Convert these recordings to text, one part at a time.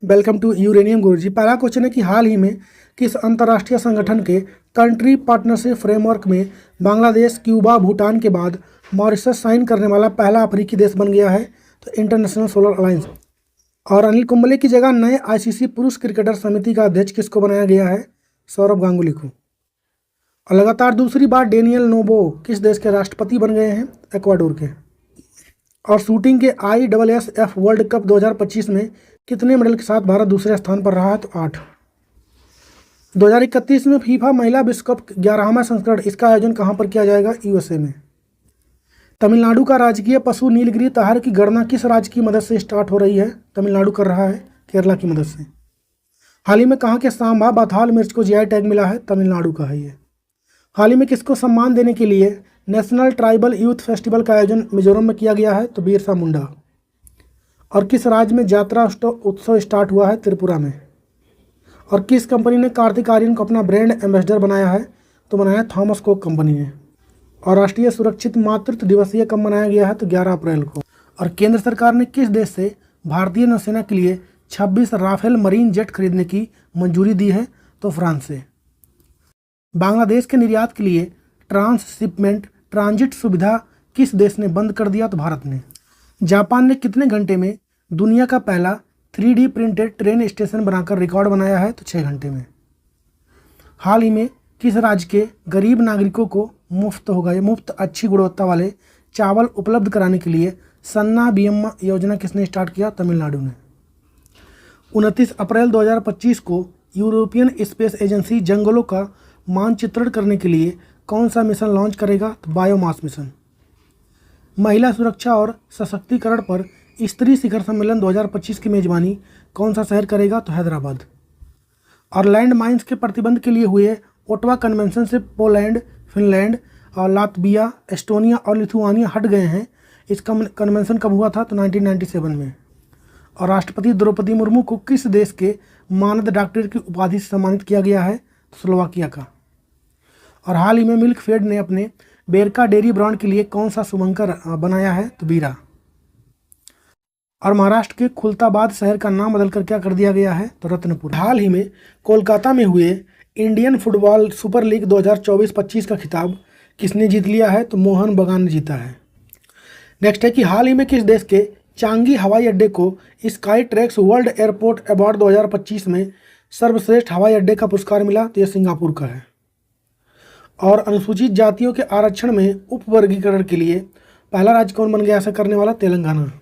Welcome to uranium गुरुजी। पहला question है कि हाल ही में किस अंतर्राष्ट्रीय संगठन के कंट्री पार्टनरशिप फ्रेमवर्क में बांग्लादेश, क्यूबा, भूटान के बाद मॉरिशस साइन करने वाला पहला अफ्रीकी देश बन गया है? तो इंटरनेशनल सोलर अलायंस। और अनिल कुंबले की जगह नए आईसीसी पुरुष क्रिकेटर समिति का अध्यक्ष किसको बनाया गया है? सौरभ गांगुली को। और लगातार दूसरी बार डेनियल नोबो किस देश के राष्ट्रपति बन गए हैं? इक्वाडोर के। और शूटिंग के ISSF वर्ल्ड कप 2025 में कितने मेडल के साथ भारत दूसरे स्थान पर रहा है? तो 8। 2031 में फीफा महिला विश्व कप 11वां संस्करण, इसका आयोजन कहां पर किया जाएगा? USA में। तमिलनाडु का राजकीय पशु नीलगिरी ताहर की गणना किस राज्य की मदद से स्टार्ट हो रही है? तमिलनाडु कर रहा है, केरला की मदद से। हाल ही में कहाँ के सांबा बाथाल मिर्च को GI टैग मिला है? तमिलनाडु का है ये। हाल ही में किसको सम्मान देने के लिए नेशनल ट्राइबल यूथ फेस्टिवल का आयोजन मिजोरम में किया गया है? तो बिरसा मुंडा। और किस राज्य में यात्रा उत्सव स्टार्ट हुआ है? त्रिपुरा में। और किस कंपनी ने कार्तिक आर्यन को अपना ब्रांड एम्बेसडर बनाया है? तो बनाया थॉमस कुक कंपनी ने। और राष्ट्रीय सुरक्षित मातृत्व दिवसीय कब मनाया गया है? तो 11 अप्रैल को। और केंद्र सरकार ने किस देश से भारतीय नौसेना के लिए 26 राफेल मरीन जेट खरीदने की मंजूरी दी है? तो फ्रांस से। बांग्लादेश के निर्यात के लिए ट्रांसशिपमेंट ट्रांजिट सुविधा किस देश ने बंद कर दिया? तो भारत ने। जापान ने कितने घंटे में दुनिया का पहला 3D प्रिंटेड ट्रेन स्टेशन बनाकर रिकॉर्ड बनाया है? तो 6 घंटे में। हाल ही में किस राज्य के गरीब नागरिकों को मुफ्त अच्छी गुणवत्ता वाले चावल उपलब्ध कराने के लिए सन्ना बीएम योजना किसने स्टार्ट किया? तमिलनाडु ने। 29 अप्रैल 2025 को यूरोपियन स्पेस एजेंसी जंगलों का मानचित्रण करने के लिए कौन सा मिशन लॉन्च करेगा? तो बायोमास मिशन। महिला सुरक्षा और सशक्तिकरण पर स्त्री शिखर सम्मेलन 2025 की मेजबानी कौन सा शहर करेगा? तो हैदराबाद। और लैंड माइंस के प्रतिबंध के लिए हुए ओटावा कन्वेंशन से पोलैंड, फिनलैंड और लातविया, एस्टोनिया और लिथुआनिया हट गए हैं। इस कन्वेंशन कब हुआ था? तो 1997 में। और राष्ट्रपति द्रौपदी मुर्मू को किस देश के मानद डॉक्टरेट की उपाधि से सम्मानित किया गया है? तो स्लोवाकिया का। और हाल ही में मिल्क फेड ने अपने बेरका डेयरी ब्रांड के लिए कौन सा शुभंकर बनाया है? तो बीरा। और महाराष्ट्र के खुलताबाद शहर का नाम बदलकर क्या कर दिया गया है? तो रत्नपुर। हाल ही में कोलकाता में हुए इंडियन फुटबॉल सुपर लीग 2024-25 का खिताब किसने जीत लिया है? तो मोहन बगान ने जीता है। नेक्स्ट है कि हाल ही में किस देश के चांगी हवाई अड्डे को sky tracks world airport award 2025 में सर्वश्रेष्ठ हवाई अड्डे का पुरस्कार मिला? तो यह सिंगापुर का है। और अनुसूचित जातियों के आरक्षण में उपवर्गीकरण के लिए पहला राज्य कौन बन गया ऐसा करने वाला? तेलंगाना।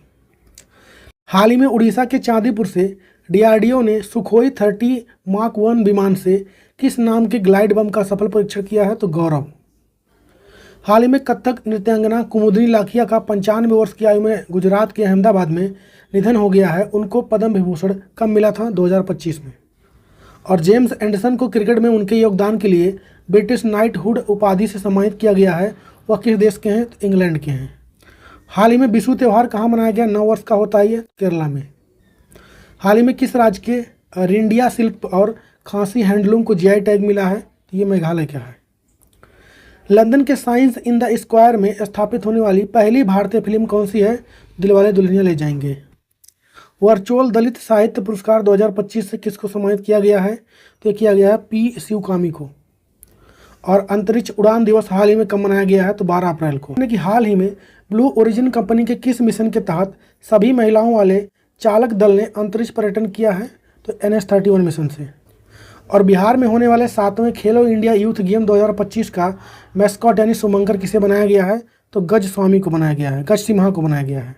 हाल ही में उड़ीसा के चांदीपुर से DRDO ने सुखोई 30 मार्क 1 विमान से किस नाम के ग्लाइड बम का सफल परीक्षण किया है? तो गौरव। हाल ही में कथक नृत्यांगना कुमुदनी लाखिया का 95 वर्ष की आयु में गुजरात के अहमदाबाद में निधन हो गया है। उनको पद्म विभूषण कब मिला था? 2025 में। और जेम्स एंडरसन को क्रिकेट में उनके योगदान के लिए ब्रिटिश नाइटहुड उपाधि से सम्मानित किया गया है। वह किस देश के हैं? तो इंग्लैंड के हैं। हाल ही में विशु त्यौहार कहाँ मनाया गया? 9 वर्ष का होता है ये केरला में। हाल ही में किस राज्य के रिंडिया शिल्प और खांसी हैंडलूम को GI टैग मिला है? तो ये मेघालय का है। लंदन के साइंस इन द स्क्वायर में स्थापित होने वाली पहली भारतीय फिल्म कौन सी है? दिलवाले दुल्हनिया ले जाएंगे। वर्चुअल दलित साहित्य पुरस्कार 2025 से किसको सम्मानित किया गया है? तो किया गया है P शिवकामी को। और अंतरिक्ष उड़ान दिवस हाल ही में कब मनाया गया है? तो 12 अप्रैल को। कि हाल ही में ब्लू ओरिजिन कंपनी के किस मिशन के तहत सभी महिलाओं वाले चालक दल ने अंतरिक्ष पर्यटन किया है? तो NH-31 मिशन से। और बिहार में होने वाले 7वें खेलो इंडिया यूथ गेम 2025 का मैस्कॉट यानी शुभंकर किसे बनाया गया है? तो गज स्वामी को बनाया गया है, गज सिम्हा को बनाया गया है।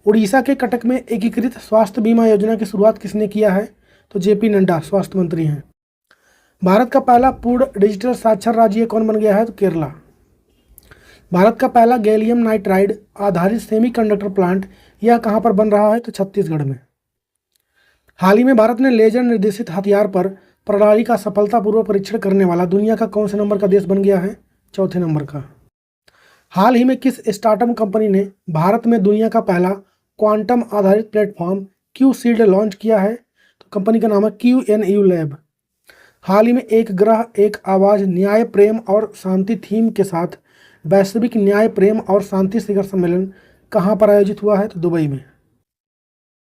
उड़ीसा के कटक में एकीकृत स्वास्थ्य बीमा योजना की शुरुआत किसने किया है? तो JP नड्डा स्वास्थ्य मंत्री हैं। भारत का पहला पूर्ण डिजिटल साक्षर राज्य कौन बन गया है? तो केरला। भारत का पहला गैलियम नाइट्राइड आधारित सेमीकंडक्टर प्लांट यह कहां पर बन रहा है? तो छत्तीसगढ़ में। हाल ही में भारत ने लेजर निर्देशित हथियार पर प्रणाली का सफलतापूर्वक परीक्षण करने वाला दुनिया का कौन से नंबर का देश बन गया है? चौथे नंबर का। हाल ही में किस स्टार्टअप कंपनी ने भारत में दुनिया का पहला क्वांटम आधारित प्लेटफॉर्म QSeed लॉन्च किया है? तो कंपनी का नाम है QNU लैब। हाल ही में एक ग्रह एक आवाज न्याय प्रेम और शांति थीम के साथ वैश्विक न्याय प्रेम और शांति शिखर सम्मेलन कहाँ पर आयोजित हुआ है? तो दुबई में।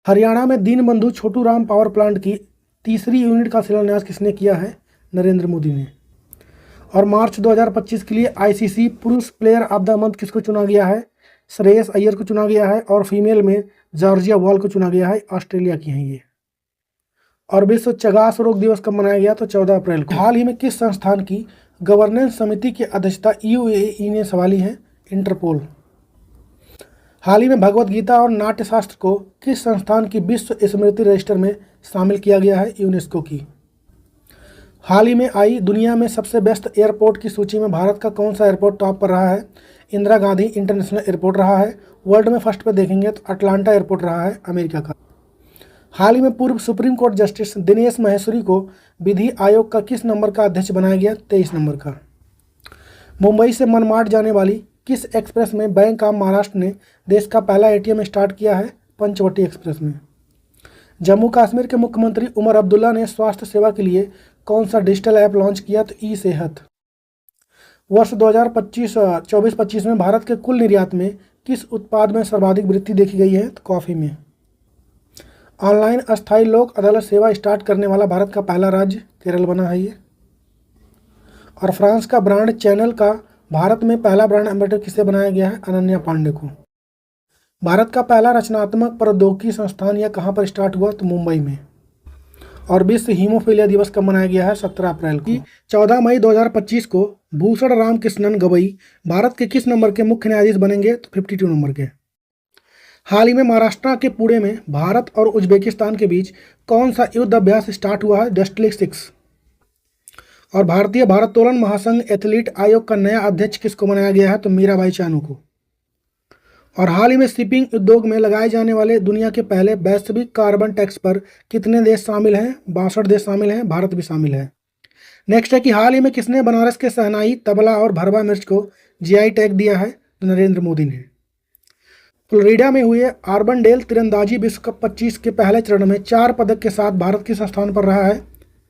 हरियाणा में दीनबंधु छोटू राम पावर प्लांट की तीसरी यूनिट का शिलान्यास किसने किया है? नरेंद्र मोदी ने। और मार्च 2025 के लिए आईसीसी पुरुष प्लेयर ऑफ द मंथ किसको चुना गया है? श्रेयस अय्यर को चुना गया है। और फीमेल में जॉर्जिया वॉल को चुना गया है, ऑस्ट्रेलिया की हैं ये। और विश्व चगास रोग दिवस कब मनाया गया? तो 14 अप्रैल को। हाल ही में किस संस्थान की गवर्नेंस समिति की अध्यक्षता यूएई ने संभाली है? इंटरपोल। हाल ही में भगवत गीता और नाट्यशास्त्र को किस संस्थान की विश्व स्मृति रजिस्टर में शामिल किया गया है? यूनेस्को की। हाल ही में आई दुनिया में सबसे बेस्ट एयरपोर्ट की सूची में भारत का कौन सा एयरपोर्ट टॉप पर रहा है? इंदिरा गांधी इंटरनेशनल एयरपोर्ट रहा है। वर्ल्ड में फर्स्ट पे देखेंगे तो अटलांटा एयरपोर्ट रहा है, अमेरिका का। हाल ही में पूर्व supreme court justice Dinesh Maheshwari को विधि आयोग का किस नंबर का अध्यक्ष बनाया गया? 23 नंबर का। मुंबई से मनमाड जाने वाली किस एक्सप्रेस में बैंक ऑफ महाराष्ट्र ने देश का पहला एटीएम स्टार्ट किया है? पंचवटी एक्सप्रेस में। जम्मू कश्मीर के मुख्यमंत्री उमर अब्दुल्ला ने स्वास्थ्य सेवा के लिए कौन सा डिजिटल ऐप लॉन्च किया? तो ई सेहत। वर्ष 2024-25 में भारत के कुल निर्यात में किस उत्पाद में सर्वाधिक वृद्धि देखी गई है? तो कॉफ़ी में। ऑनलाइन अस्थायी लोक अदालत सेवा स्टार्ट करने वाला भारत का पहला राज्य केरल बना है ये। और फ्रांस का ब्रांड चैनल का भारत में पहला ब्रांड एम्बेसडर किसे बनाया गया है? अनन्या पांडे को। भारत का पहला रचनात्मक प्रौद्योगिकी संस्थान यह कहाँ पर स्टार्ट हुआ? तो मुंबई में। और विश्व हीमोफीलिया दिवस कब मनाया गया है? 17 अप्रैल को। 14 मई 2025 को भूषण राम कृष्णन गवई भारत के किस नंबर के मुख्य न्यायाधीश बनेंगे? तो 52 नंबर के। हाल ही में महाराष्ट्र के पुणे में भारत और उज्बेकिस्तान के बीच कौन सा युद्ध अभ्यास स्टार्ट हुआ है? डस्टलिक 6। और भारतीय भारोत्तोलन महासंघ एथलीट आयोग का नया अध्यक्ष किसको बनाया गया है? तो मीराबाई चानू को। और हाल ही में शिपिंग उद्योग में लगाए जाने वाले दुनिया के पहले वैश्विक कार्बन टैक्स पर कितने देश शामिल हैं? 62 देश शामिल हैं, भारत भी शामिल है। नेक्स्ट है कि हाल ही में किसने बनारस के शहनाई, तबला और भरवा मिर्च को जीआई टैग दिया है? तो नरेंद्र मोदी ने। फ्लोरिडा में हुए आर्बनडेल तीरंदाजी विश्व कप 25 के पहले चरण में 4 पदक के साथ भारत किस स्थान पर रहा है?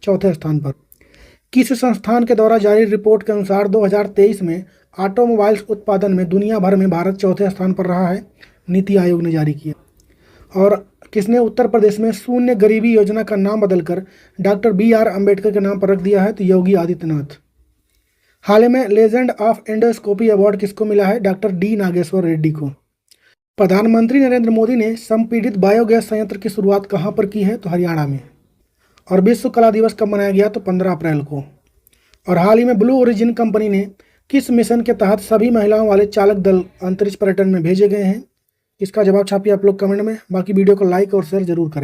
चौथे स्थान पर। किस संस्थान के द्वारा जारी रिपोर्ट के अनुसार 2023 में ऑटोमोबाइल्स उत्पादन में दुनिया भर में भारत चौथे स्थान पर रहा है? नीति आयोग ने जारी किया। और किसने उत्तर प्रदेश में शून्य गरीबी योजना का नाम बदलकर डॉक्टर BR अम्बेडकर के नाम पर रख दिया है? तो योगी आदित्यनाथ। हाल ही में लेजेंड ऑफ एंडोस्कोपी अवार्ड किसको मिला है? डॉक्टर D नागेश्वर रेड्डी को। प्रधानमंत्री नरेंद्र मोदी ने संपीड़ित बायोगैस संयंत्र की शुरुआत कहाँ पर की है? तो हरियाणा में। और विश्व कला दिवस कब मनाया गया? तो 15 अप्रैल को। और हाल ही में ब्लू ओरिजिन कंपनी ने किस मिशन के तहत सभी महिलाओं वाले चालक दल अंतरिक्ष पर्यटन में भेजे गए हैं? इसका जवाब छापिए आप लोग कमेंट में। बाकी वीडियो को लाइक और शेयर जरूर करें।